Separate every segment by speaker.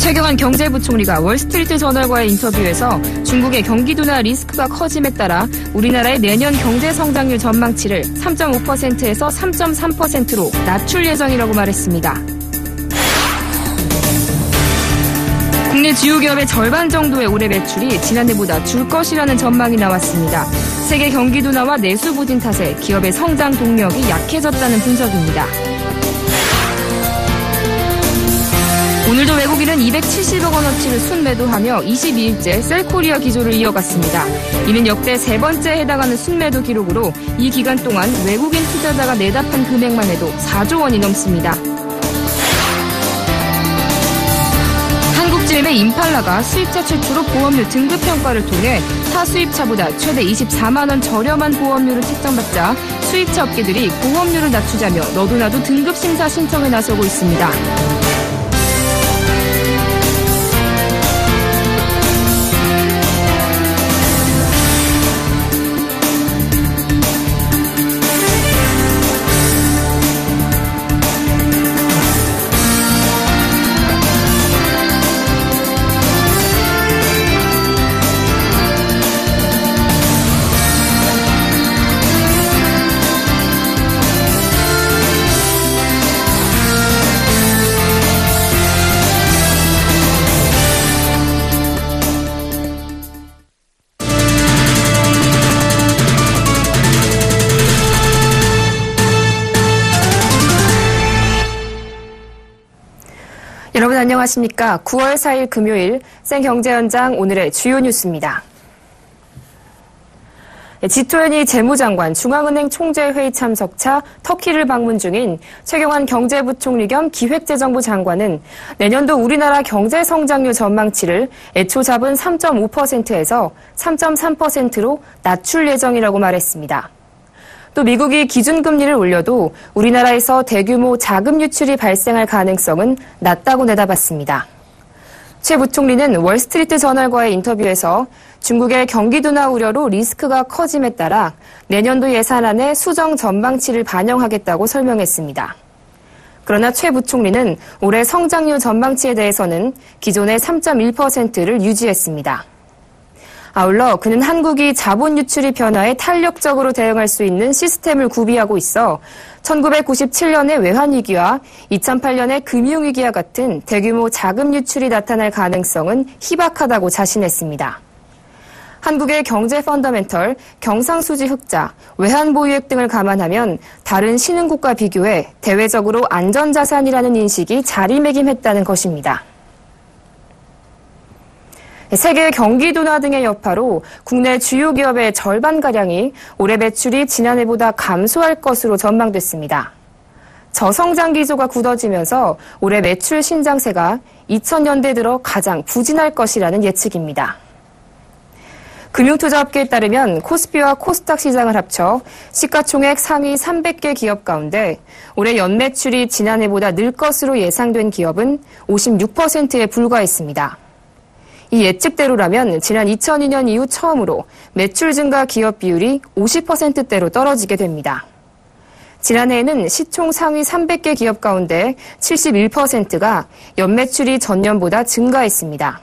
Speaker 1: 최경환 경제부총리가 월스트리트 저널과의 인터뷰에서 중국의 경기 둔화 리스크가 커짐에 따라 우리나라의 내년 경제 성장률 전망치를 3.5%에서 3.3%로 낮출 예정이라고 말했습니다. 국내 주요 기업의 절반 정도의 올해 매출이 지난해보다 줄 것이라는 전망이 나왔습니다. 세계 경기 둔화와 내수 부진 탓에 기업의 성장 동력이 약해졌다는 분석입니다. 오늘도 외국인은 270억 원어치를 순매도하며 22일째 셀코리아 기조를 이어갔습니다. 이는 역대 세 번째에 해당하는 순매도 기록으로 이 기간 동안 외국인 투자자가 내답한 금액만 해도 4조 원이 넘습니다. 한국GM의 임팔라가 수입차 최초로 보험료 등급 평가를 통해 타 수입차보다 최대 24만 원 저렴한 보험료를 책정받자 수입차 업계들이 보험료를 낮추자며 너도나도 등급 심사 신청에 나서고 있습니다.
Speaker 2: 여러분 안녕하십니까? 9월 4일 금요일 생경제현장 오늘의 주요 뉴스입니다. G20 재무장관 중앙은행 총재회의 참석차 터키를 방문 중인 최경환 경제부총리 겸 기획재정부 장관은 내년도 우리나라 경제 성장률 전망치를 애초 잡은 3.5%에서 3.3%로 낮출 예정이라고 말했습니다. 또 미국이 기준금리를 올려도 우리나라에서 대규모 자금 유출이 발생할 가능성은 낮다고 내다봤습니다. 최 부총리는 월스트리트 저널과의 인터뷰에서 중국의 경기 둔화 우려로 리스크가 커짐에 따라 내년도 예산안에 수정 전망치를 반영하겠다고 설명했습니다. 그러나 최 부총리는 올해 성장률 전망치에 대해서는 기존의 3.1%를 유지했습니다. 아울러 그는 한국이 자본 유출이 변화에 탄력적으로 대응할 수 있는 시스템을 구비하고 있어 1997년의 외환위기와 2008년의 금융위기와 같은 대규모 자금 유출이 나타날 가능성은 희박하다고 자신했습니다. 한국의 경제 펀더멘털, 경상수지 흑자, 외환보유액 등을 감안하면 다른 신흥국과 비교해 대외적으로 안전자산이라는 인식이 자리매김했다는 것입니다. 세계 경기 둔화 등의 여파로 국내 주요 기업의 절반가량이 올해 매출이 지난해보다 감소할 것으로 전망됐습니다. 저성장 기조가 굳어지면서 올해 매출 신장세가 2000년대 들어 가장 부진할 것이라는 예측입니다. 금융투자업계에 따르면 코스피와 코스닥 시장을 합쳐 시가총액 상위 300개 기업 가운데 올해 연매출이 지난해보다 늘 것으로 예상된 기업은 56%에 불과했습니다. 이 예측대로라면 지난 2002년 이후 처음으로 매출 증가 기업 비율이 50%대로 떨어지게 됩니다. 지난해에는 시총 상위 300개 기업 가운데 71%가 연매출이 전년보다 증가했습니다.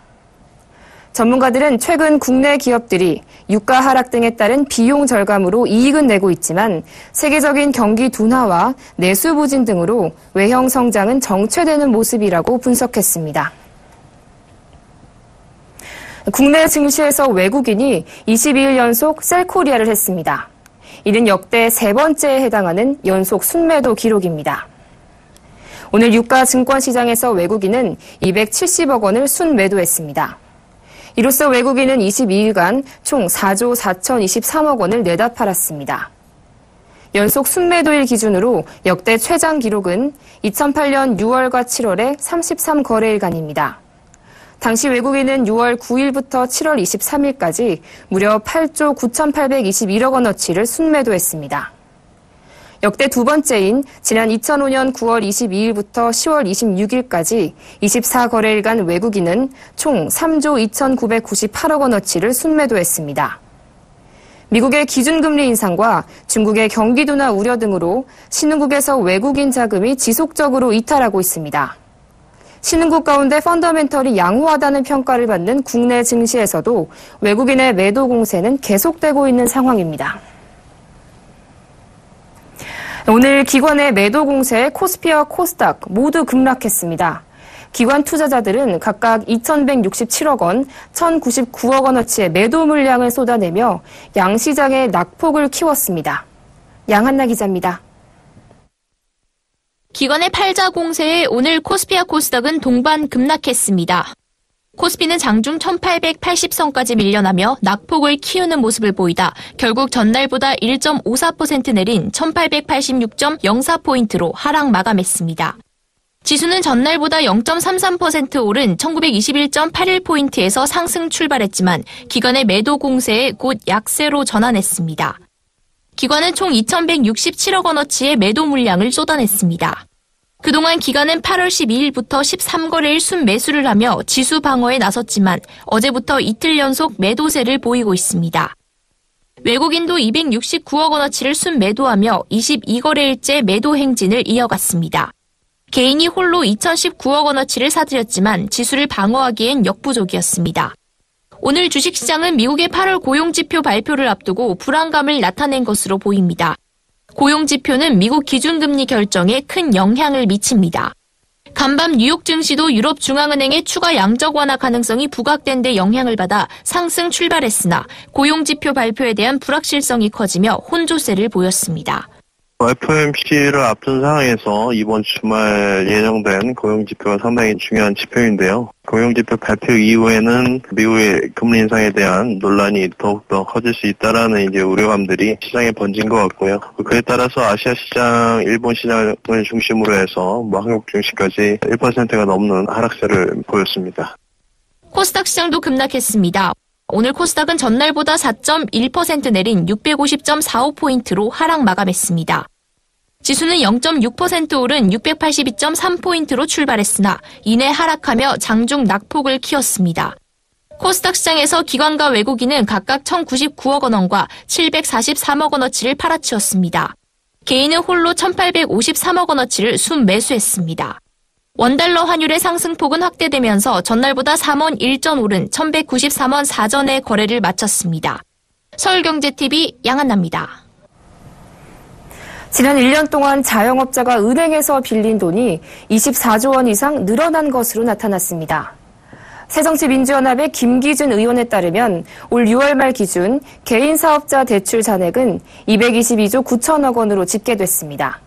Speaker 2: 전문가들은 최근 국내 기업들이 유가 하락 등에 따른 비용 절감으로 이익은 내고 있지만 세계적인 경기 둔화와 내수 부진 등으로 외형 성장은 정체되는 모습이라고 분석했습니다. 국내 증시에서 외국인이 22일 연속 셀코리아를 했습니다. 이는 역대 세 번째에 해당하는 연속 순매도 기록입니다. 오늘 유가 증권시장에서 외국인은 270억 원을 순매도했습니다. 이로써 외국인은 22일간 총 4조 4,023억 원을 내다 팔았습니다. 연속 순매도일 기준으로 역대 최장 기록은 2008년 6월과 7월의 33거래일간입니다. 당시 외국인은 6월 9일부터 7월 23일까지 무려 8조 9,821억 원어치를 순매도했습니다. 역대 두 번째인 지난 2005년 9월 22일부터 10월 26일까지 24거래일간 외국인은 총 3조 2,998억 원어치를 순매도했습니다. 미국의 기준금리 인상과 중국의 경기 둔화 우려 등으로 신흥국에서 외국인 자금이 지속적으로 이탈하고 있습니다. 신흥국 가운데 펀더멘털이 양호하다는 평가를 받는 국내 증시에서도 외국인의 매도 공세는 계속되고 있는 상황입니다. 오늘 기관의 매도 공세에 코스피와 코스닥 모두 급락했습니다. 기관 투자자들은 각각 2,167억 원, 1,099억 원어치의 매도 물량을 쏟아내며 양시장의 낙폭을 키웠습니다. 양한나 기자입니다.
Speaker 3: 기관의 팔자 공세에 오늘 코스피와 코스닥은 동반 급락했습니다. 코스피는 장중 1,880선까지 밀려나며 낙폭을 키우는 모습을 보이다 결국 전날보다 1.54% 내린 1,886.04포인트로 하락 마감했습니다. 지수는 전날보다 0.33% 오른 1921.81포인트에서 상승 출발했지만 기관의 매도 공세에 곧 약세로 전환했습니다. 기관은 총 2,167억 원어치의 매도 물량을 쏟아냈습니다. 그동안 기관은 8월 12일부터 13거래일 순매수를 하며 지수 방어에 나섰지만 어제부터 이틀 연속 매도세를 보이고 있습니다. 외국인도 269억 원어치를 순매도하며 22거래일째 매도 행진을 이어갔습니다. 개인이 홀로 2,019억 원어치를 사들였지만 지수를 방어하기엔 역부족이었습니다. 오늘 주식시장은 미국의 8월 고용지표 발표를 앞두고 불안감을 나타낸 것으로 보입니다. 고용지표는 미국 기준금리 결정에 큰 영향을 미칩니다. 간밤 뉴욕 증시도 유럽중앙은행의 추가 양적 완화 가능성이 부각된 데 영향을 받아 상승 출발했으나 고용지표 발표에 대한 불확실성이 커지며 혼조세를 보였습니다.
Speaker 4: FOMC를 앞둔 상황에서 이번 주말 예정된 고용지표가 상당히 중요한 지표인데요. 고용지표 발표 이후에는 미국의 금리 인상에 대한 논란이 더욱더 커질 수 있다라는 우려감들이 시장에 번진 것 같고요. 그에 따라서 아시아 시장, 일본 시장을 중심으로 해서 한국 증시까지 1%가 넘는 하락세를 보였습니다.
Speaker 3: 코스닥 시장도 급락했습니다. 오늘 코스닥은 전날보다 4.1% 내린 650.45포인트로 하락 마감했습니다. 지수는 0.6% 오른 682.3포인트로 출발했으나 이내 하락하며 장중 낙폭을 키웠습니다. 코스닥 시장에서 기관과 외국인은 각각 1,099억 원과 743억 원어치를 팔아치웠습니다. 개인은 홀로 1,853억 원어치를 순매수했습니다. 원달러 환율의 상승폭은 확대되면서 전날보다 3원 1전 오른 1,193원 4전의 거래를 마쳤습니다. 서울경제TV 양한나입니다.
Speaker 2: 지난 1년 동안 자영업자가 은행에서 빌린 돈이 24조 원 이상 늘어난 것으로 나타났습니다. 새정치민주연합의 김기준 의원에 따르면 올 6월 말 기준 개인 사업자 대출 잔액은 222조 9천억 원으로 집계됐습니다.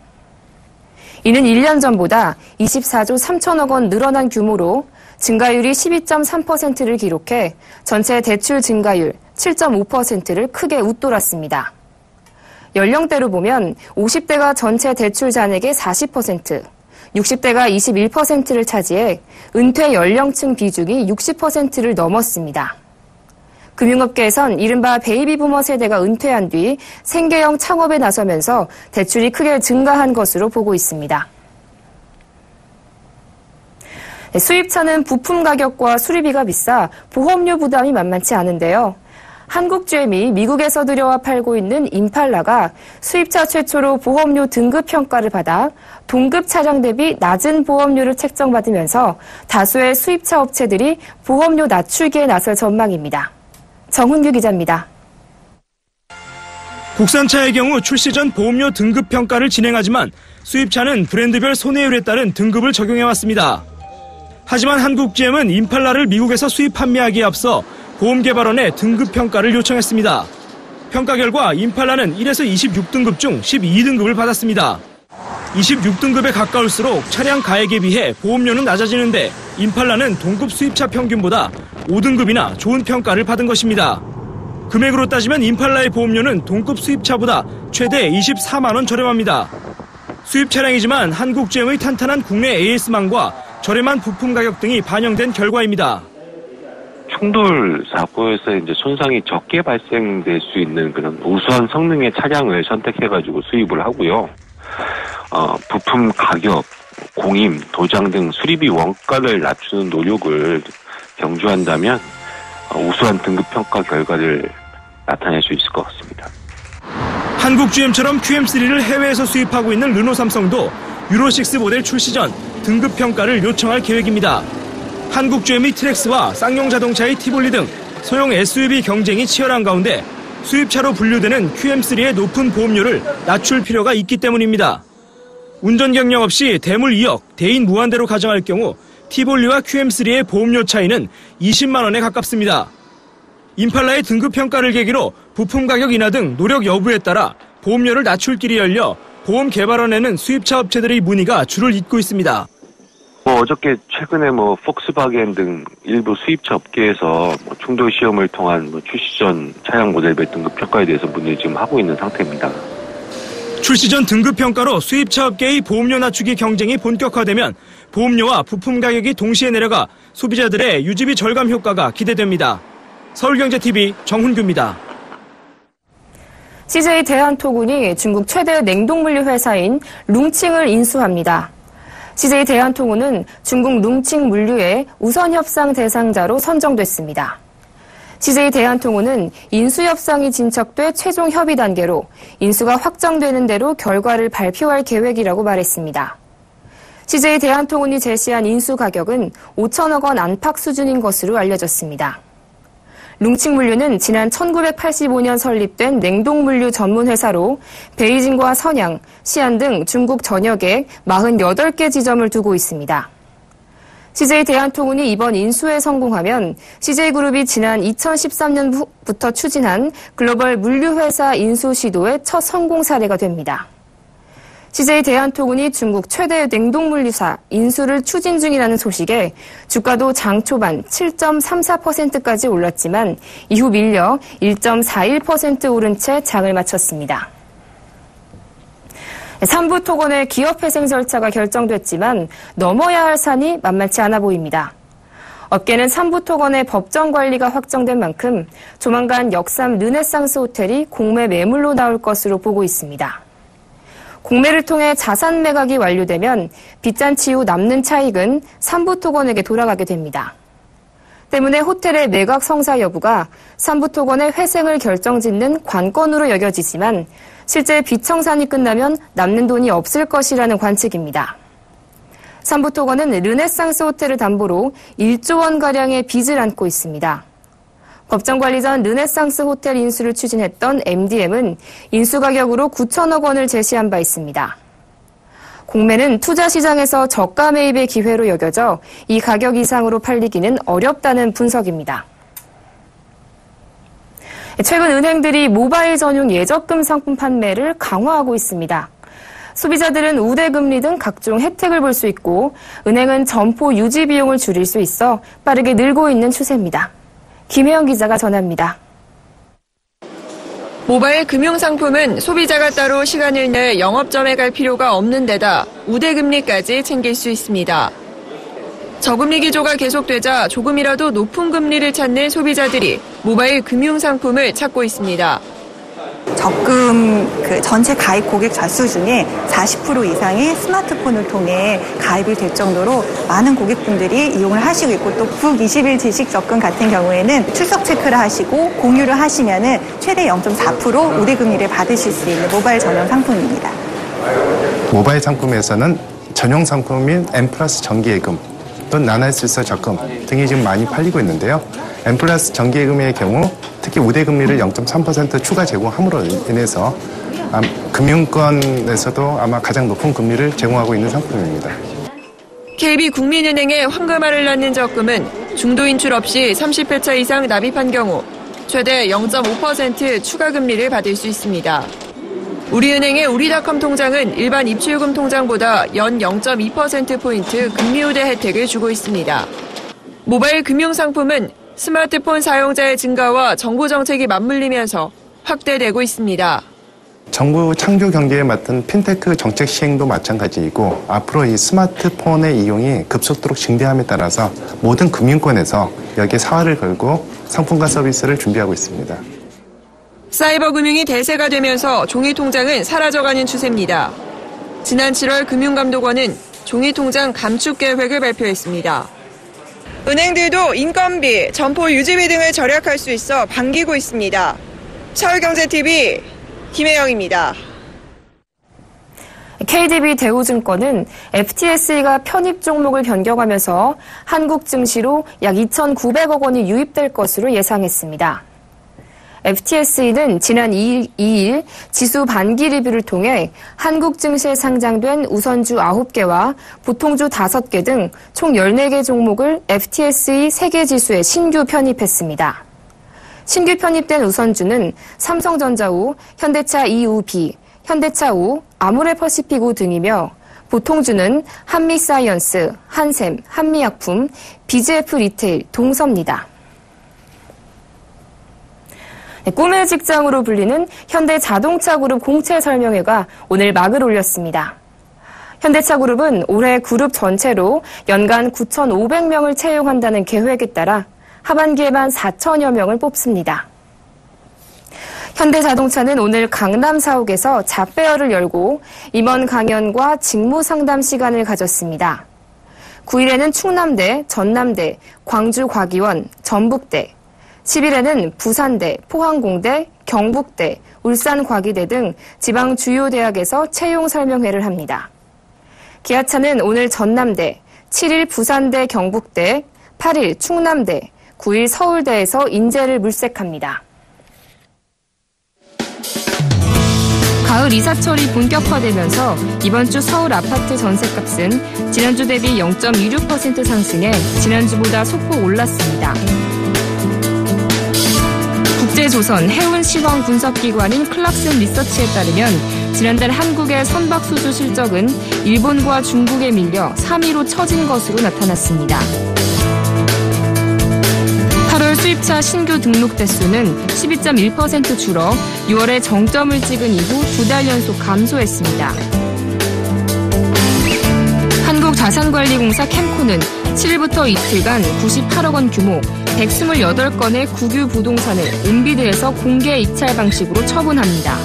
Speaker 2: 이는 1년 전보다 24조 3천억 원 늘어난 규모로 증가율이 12.3%를 기록해 전체 대출 증가율 7.5%를 크게 웃돌았습니다. 연령대로 보면 50대가 전체 대출 잔액의 40%, 60대가 21%를 차지해 은퇴 연령층 비중이 60%를 넘었습니다. 금융업계에선 이른바 베이비부머 세대가 은퇴한 뒤 생계형 창업에 나서면서 대출이 크게 증가한 것으로 보고 있습니다. 수입차는 부품 가격과 수리비가 비싸 보험료 부담이 만만치 않은데요. 한국GM이 미국에서 들여와 팔고 있는 임팔라가 수입차 최초로 보험료 등급 평가를 받아 동급 차량 대비 낮은 보험료를 책정받으면서 다수의 수입차 업체들이 보험료 낮추기에 나설 전망입니다. 정훈규 기자입니다.
Speaker 5: 국산차의 경우 출시 전 보험료 등급 평가를 진행하지만 수입차는 브랜드별 손해율에 따른 등급을 적용해왔습니다. 하지만 한국GM은 임팔라를 미국에서 수입 판매하기에 앞서 보험개발원에 등급 평가를 요청했습니다. 평가 결과 임팔라는 1에서 26등급 중 12등급을 받았습니다. 26등급에 가까울수록 차량 가액에 비해 보험료는 낮아지는데 임팔라는 동급 수입차 평균보다 5등급이나 좋은 평가를 받은 것입니다. 금액으로 따지면 임팔라의 보험료는 동급 수입차보다 최대 24만 원 저렴합니다. 수입 차량이지만 한국GM의 탄탄한 국내 AS망과 저렴한 부품 가격 등이 반영된 결과입니다.
Speaker 6: 충돌 사고에서 손상이 적게 발생될 수 있는 그런 우수한 성능의 차량을 선택해가지고 수입을 하고요. 부품 가격, 공임, 도장 등 수리비 원가를 낮추는 노력을 경주한다면 우수한 등급 평가 결과를 나타낼 수 있을 것 같습니다.
Speaker 5: 한국 GM처럼 QM3를 해외에서 수입하고 있는 르노 삼성도 유로6 모델 출시 전 등급 평가를 요청할 계획입니다. 한국 GM이 트랙스와 쌍용 자동차의 티볼리 등 소형 SUV 경쟁이 치열한 가운데 수입차로 분류되는 QM3의 높은 보험료를 낮출 필요가 있기 때문입니다. 운전 경력 없이 대물 2억, 대인 무한대로 가정할 경우 티볼리와 QM3의 보험료 차이는 20만 원에 가깝습니다. 임팔라의 등급 평가를 계기로 부품 가격 인하 등 노력 여부에 따라 보험료를 낮출 길이 열려 보험 개발원에는 수입차 업체들의 문의가 줄을 잇고 있습니다.
Speaker 6: 어저께 최근에 폭스바겐 등 일부 수입차 업계에서 충돌 시험을 통한 출시 전 차량 모델별 등급 평가에 대해서 문의를 지금 하고 있는 상태입니다.
Speaker 5: 출시 전 등급 평가로 수입차 업계의 보험료 낮추기 경쟁이 본격화되면 보험료와 부품 가격이 동시에 내려가 소비자들의 유지비 절감 효과가 기대됩니다. 서울경제TV 정훈규입니다.
Speaker 2: CJ 대한통운이 중국 최대 냉동물류 회사인 룽칭을 인수합니다. CJ 대한통운은 중국 룽칭 물류의 우선 협상 대상자로 선정됐습니다. CJ 대한통운은 인수 협상이 진척돼 최종 협의 단계로 인수가 확정되는 대로 결과를 발표할 계획이라고 말했습니다. CJ 대한통운이 제시한 인수 가격은 5천억 원 안팎 수준인 것으로 알려졌습니다. 룽칭물류는 지난 1985년 설립된 냉동물류 전문 회사로 베이징과 선양, 시안 등 중국 전역에 48개 지점을 두고 있습니다. CJ 대한통운이 이번 인수에 성공하면 CJ그룹이 지난 2013년부터 추진한 글로벌 물류회사 인수 시도의 첫 성공 사례가 됩니다. CJ 대한통운이 중국 최대 냉동물류사 인수를 추진 중이라는 소식에 주가도 장 초반 7.34%까지 올랐지만 이후 밀려 1.41% 오른 채 장을 마쳤습니다. 삼부토건의 기업회생 절차가 결정됐지만 넘어야 할 산이 만만치 않아 보입니다. 업계는 삼부토건의 법정 관리가 확정된 만큼 조만간 역삼 르네상스 호텔이 공매 매물로 나올 것으로 보고 있습니다. 공매를 통해 자산 매각이 완료되면 빚잔치 후 남는 차익은 삼부토건에게 돌아가게 됩니다. 때문에 호텔의 매각 성사 여부가 삼부토건의 회생을 결정짓는 관건으로 여겨지지만 실제 빚 청산이 끝나면 남는 돈이 없을 것이라는 관측입니다. 삼부토건은 르네상스 호텔을 담보로 1조 원가량의 빚을 안고 있습니다. 법정 관리 전 르네상스 호텔 인수를 추진했던 MDM은 인수 가격으로 9천억 원을 제시한 바 있습니다. 공매는 투자 시장에서 저가 매입의 기회로 여겨져 이 가격 이상으로 팔리기는 어렵다는 분석입니다. 최근 은행들이 모바일 전용 예적금 상품 판매를 강화하고 있습니다. 소비자들은 우대금리 등 각종 혜택을 볼 수 있고 은행은 점포 유지 비용을 줄일 수 있어 빠르게 늘고 있는 추세입니다. 김혜영 기자가 전합니다.
Speaker 1: 모바일 금융상품은 소비자가 따로 시간을 내 영업점에 갈 필요가 없는 데다 우대금리까지 챙길 수 있습니다. 저금리 기조가 계속되자 조금이라도 높은 금리를 찾는 소비자들이 모바일 금융상품을 찾고 있습니다.
Speaker 7: 적금 전체 가입 고객 자수 중에 40% 이상이 스마트폰을 통해 가입이 될 정도로 많은 고객분들이 이용을 하시고 있고 또 국 20일 지식 적금 같은 경우에는 출석 체크를 하시고 공유를 하시면은 최대 0.4% 우대금리를 받으실 수 있는 모바일 전용 상품입니다.
Speaker 8: 모바일 상품에서는 전용 상품인 M+ 정기예금 또는 나날술사 적금 등이 지금 많이 팔리고 있는데요. M+ 정기예금의 경우 특히 우대금리를 0.3% 추가 제공함으로 인해서 금융권에서도 아마 가장 높은 금리를 제공하고 있는 상품입니다.
Speaker 1: KB국민은행의 황금알을 낳는 적금은 중도 인출 없이 30회차 이상 납입한 경우 최대 0.5% 추가 금리를 받을 수 있습니다. 우리은행의 우리닷컴 통장은 일반 입출금 통장보다 연 0.2%포인트 금리 우대 혜택을 주고 있습니다. 모바일 금융상품은 스마트폰 사용자의 증가와 정부 정책이 맞물리면서 확대되고 있습니다.
Speaker 8: 정부 창조 경제에 맡은 핀테크 정책 시행도 마찬가지이고 앞으로 이 스마트폰의 이용이 급속도로 증대함에 따라서 모든 금융권에서 여기에 사활을 걸고 상품과 서비스를 준비하고 있습니다.
Speaker 1: 사이버 금융이 대세가 되면서 종이통장은 사라져가는 추세입니다. 지난 7월 금융감독원은 종이통장 감축 계획을 발표했습니다. 은행들도 인건비, 점포 유지비 등을 절약할 수 있어 반기고 있습니다. 서울경제TV
Speaker 9: 김혜영입니다.
Speaker 2: KDB 대우증권은 FTSE가 편입 종목을 변경하면서 한국 증시로 약 2,900억 원이 유입될 것으로 예상했습니다. FTSE는 지난 2일 지수 반기 리뷰를 통해 한국 증시에 상장된 우선주 9개와 보통주 5개 등 총 14개 종목을 FTSE 세계 지수에 신규 편입했습니다. 신규 편입된 우선주는 삼성전자우, 현대차 EUB, 현대차 우, 아모레퍼시픽 우 등이며 보통주는 한미사이언스, 한샘, 한미약품, BGF 리테일, 동서입니다. 꿈의 직장으로 불리는 현대자동차그룹 공채 설명회가 오늘 막을 올렸습니다. 현대차그룹은 올해 그룹 전체로 연간 9,500명을 채용한다는 계획에 따라 하반기에만 4천여 명을 뽑습니다. 현대자동차는 오늘 강남 사옥에서 잡페어를 열고 임원 강연과 직무 상담 시간을 가졌습니다. 9일에는 충남대, 전남대, 광주과기원, 전북대, 10일에는 부산대, 포항공대, 경북대, 울산과기대 등 지방 주요 대학에서 채용 설명회를 합니다. 기아차는 오늘 전남대, 7일 부산대, 경북대, 8일 충남대, 9일 서울대에서 인재를 물색합니다. 가을 이사철이 본격화되면서 이번 주 서울 아파트 전셋값은 지난주 대비 0.26% 상승해 지난주보다 소폭 올랐습니다. 국제조선 해운시황 분석기관인 클락슨 리서치에 따르면 지난달 한국의 선박수주 실적은 일본과 중국에 밀려 3위로 처진 것으로 나타났습니다. 8월 수입차 신규 등록 대수는 12.1% 줄어 6월에 정점을 찍은 이후 2달 연속 감소했습니다. 한국자산관리공사 캠코는 7일부터 이틀간 98억 원 규모 128건의 국유 부동산을 은비드에서 공개 입찰 방식으로 처분합니다.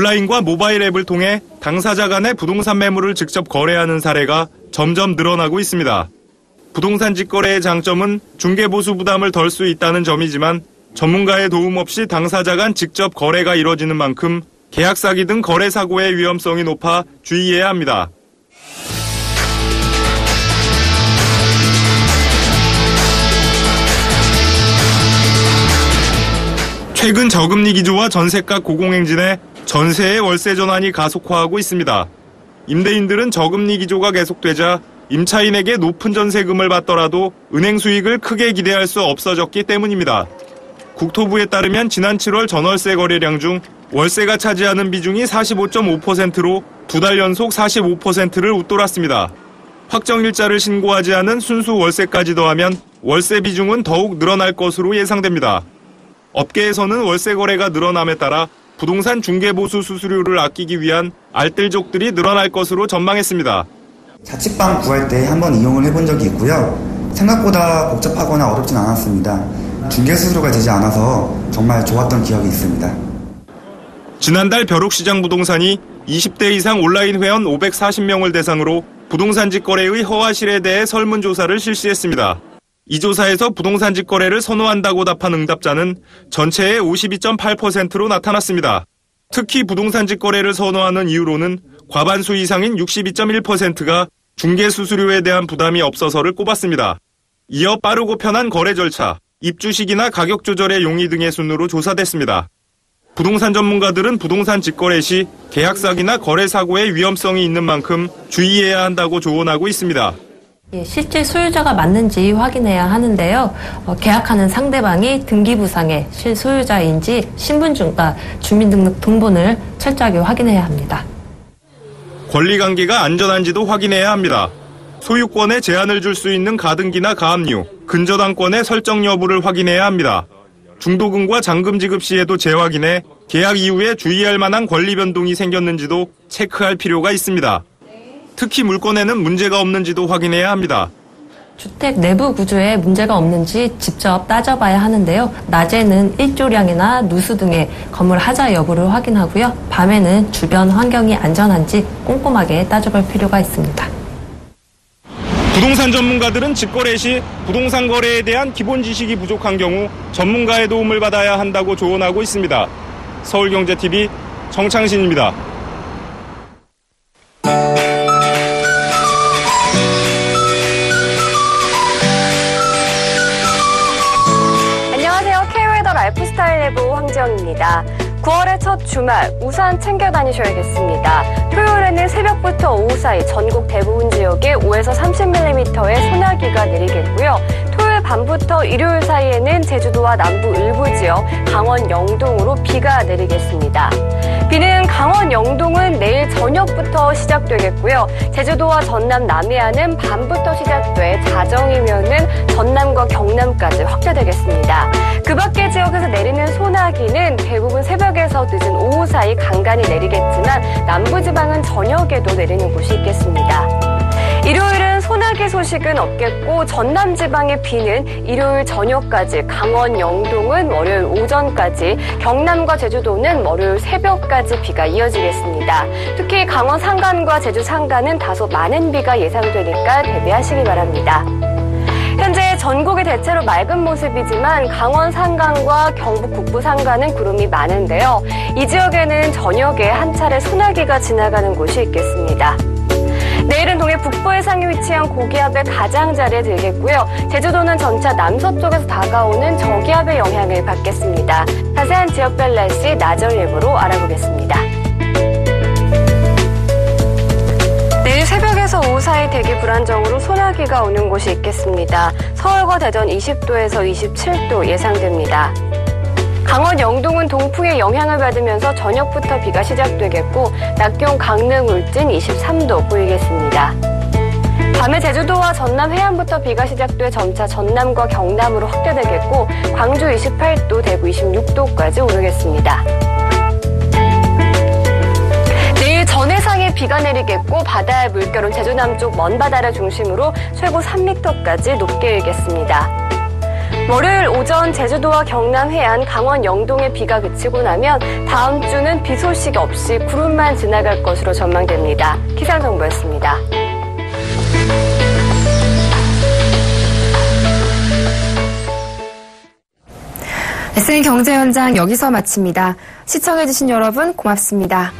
Speaker 10: 온라인과 모바일 앱을 통해 당사자 간의 부동산 매물을 직접 거래하는 사례가 점점 늘어나고 있습니다. 부동산 직거래의 장점은 중개보수 부담을 덜 수 있다는 점이지만 전문가의 도움 없이 당사자 간 직접 거래가 이뤄지는 만큼 계약 사기 등 거래 사고의 위험성이 높아 주의해야 합니다. 최근 저금리 기조와 전세가 고공행진에 전세의 월세 전환이 가속화하고 있습니다. 임대인들은 저금리 기조가 계속되자 임차인에게 높은 전세금을 받더라도 은행 수익을 크게 기대할 수 없어졌기 때문입니다. 국토부에 따르면 지난 7월 전월세 거래량 중 월세가 차지하는 비중이 45.5%로 2달 연속 45%를 웃돌았습니다. 확정일자를 신고하지 않은 순수 월세까지 더하면 월세 비중은 더욱 늘어날 것으로 예상됩니다. 업계에서는 월세 거래가 늘어남에 따라 부동산 중개보수 수수료를 아끼기 위한 알뜰족들이 늘어날 것으로 전망했습니다.
Speaker 9: 자취방 구할 때 한번 이용을 해본 적이 있고요. 생각보다 복잡하거나 어렵진 않았습니다. 중개수수료가 되지 않아서 정말 좋았던 기억이 있습니다.
Speaker 10: 지난달 벼룩시장 부동산이 20대 이상 온라인 회원 540명을 대상으로 부동산 직거래의 허가 실에 대해 설문조사를 실시했습니다. 이 조사에서 부동산 직거래를 선호한다고 답한 응답자는 전체의 52.8%로 나타났습니다. 특히 부동산 직거래를 선호하는 이유로는 과반수 이상인 62.1%가 중개수수료에 대한 부담이 없어서를 꼽았습니다. 이어 빠르고 편한 거래 절차, 입주 시기나 가격 조절의 용이 등의 순으로 조사됐습니다. 부동산 전문가들은 부동산 직거래 시 계약 사기나 거래 사고의 위험성이 있는 만큼 주의해야 한다고 조언하고 있습니다.
Speaker 11: 실제 소유자가 맞는지 확인해야 하는데요. 계약하는 상대방이 등기부상의 실소유자인지 신분증과 주민등록 등본을 철저하게 확인해야 합니다.
Speaker 10: 권리관계가 안전한지도 확인해야 합니다. 소유권에 제한을 줄 수 있는 가등기나 가압류, 근저당권의 설정 여부를 확인해야 합니다. 중도금과 잔금 지급 시에도 재확인해 계약 이후에 주의할 만한 권리 변동이 생겼는지도 체크할 필요가 있습니다. 특히 물건에는 문제가 없는지도 확인해야 합니다.
Speaker 11: 주택 내부 구조에 문제가 없는지 직접 따져봐야 하는데요. 낮에는 일조량이나 누수 등의 건물 하자 여부를 확인하고요. 밤에는 주변 환경이 안전한지 꼼꼼하게 따져볼 필요가 있습니다.
Speaker 10: 부동산 전문가들은 직거래 시 부동산 거래에 대한 기본 지식이 부족한 경우 전문가의 도움을 받아야 한다고 조언하고 있습니다. 서울경제TV 정창신입니다.
Speaker 12: 안녕하세요. K웨더 라이프스타일 내부 황지영입니다. 9월의 첫 주말 우산 챙겨 다니셔야겠습니다. 토요일에는 새벽부터 오후 사이 전국 대부분 지역에 5에서 30mm의 소나기가 내리겠고요. 토요일 밤부터 일요일 사이에는 제주도와 남부 일부 지역, 강원 영동으로 비가 내리겠습니다. 비는 강원 영동은 내일 저녁부터 시작되겠고요. 제주도와 전남 남해안은 밤부터 시작돼 자정이면은 전남과 경남까지 확대되겠습니다. 그 밖의 지역에서 내리는 소나기는 대부분 새벽에서 늦은 오후 사이 간간히 내리겠지만 남부지방은 저녁에도 내리는 곳이 있겠습니다. 일요일은 소나기 소식은 없겠고 전남지방의 비는 일요일 저녁까지, 강원 영동은 월요일 오전까지, 경남과 제주도는 월요일 새벽까지 비가 이어지겠습니다. 특히 강원 산간과 제주 산간은 다소 많은 비가 예상되니까 대비하시기 바랍니다. 현재 전국이 대체로 맑은 모습이지만 강원 산간과 경북 북부 산간은 구름이 많은데요. 이 지역에는 저녁에 한 차례 소나기가 지나가는 곳이 있겠습니다. 내일은 동해 북부 해상에 위치한 고기압의 가장자리에 들겠고요. 제주도는 전차 남서쪽에서 다가오는 저기압의 영향을 받겠습니다. 자세한 지역별 날씨 나절 예보로 알아보겠습니다. 내일 새벽에서 오후 사이 대기 불안정으로 소나기가 오는 곳이 있겠습니다. 서울과 대전 20도에서 27도 예상됩니다. 강원 영동은 동풍의 영향을 받으면서 저녁부터 비가 시작되겠고 낮 기온 강릉 울진 23도 보이겠습니다. 밤에 제주도와 전남 해안부터 비가 시작돼 점차 전남과 경남으로 확대되겠고 광주 28도, 대구 26도까지 오르겠습니다. 내일 전해상에 비가 내리겠고 바다의 물결은 제주 남쪽 먼 바다를 중심으로 최고 3m까지 높게 일겠습니다. 월요일 오전 제주도와 경남 해안, 강원 영동에 비가 그치고 나면 다음 주는 비 소식 없이 구름만 지나갈 것으로 전망됩니다. 기상정보였습니다.
Speaker 2: SN 경제 현장 여기서 마칩니다. 시청해주신 여러분 고맙습니다.